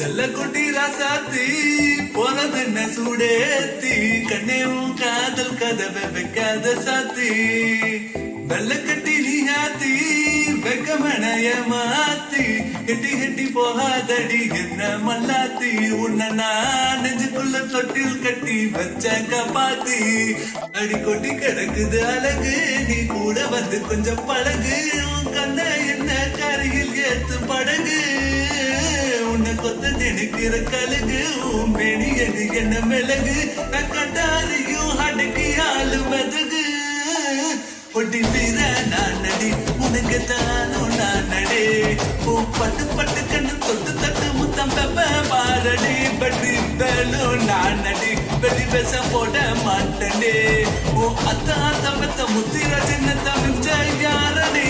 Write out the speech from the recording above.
செல்ல குட்டி ராசாத்தி போனதென்ன சூடேத்தி கண்ணேவும் காதல் கதவை வைக்காத சாத்தி வெள்ள கட்டி நீ ஆத்தி வெக்கமனைய மாத்தி கெட்டி கெட்டி போகாதடி என்ன மல்லாத்தி உன்ன நான் நெஞ்சுக்குள்ள தொட்டில் கட்டி வச்ச காப்பாத்தி அடி கொட்டி கிடக்குது அழகு நீ கூட வந்து கொஞ்சம் பழகு உன் கண்ண என்ன கரையில் ஏத்து படகு உன்னை கொத்த நினைக்கிற கழுகு உன் மேனியது என்ன மிளகு நான் கண்டாரையும் அடக்கி ஆளு மெதகு ஒட்டி வீர நான் நடி உனக்கு தானும் நான் நடி உன் பட்டு பட்டு கண்ணு தொட்டு தட்டு முத்தம் பெப்ப பாரடி பற்றி பேலும் நான் நடி வெளி பேச போட மாட்டனே உன் அத்த அத்த பெத்த முத்திர சின்ன தமிழ் யாரடி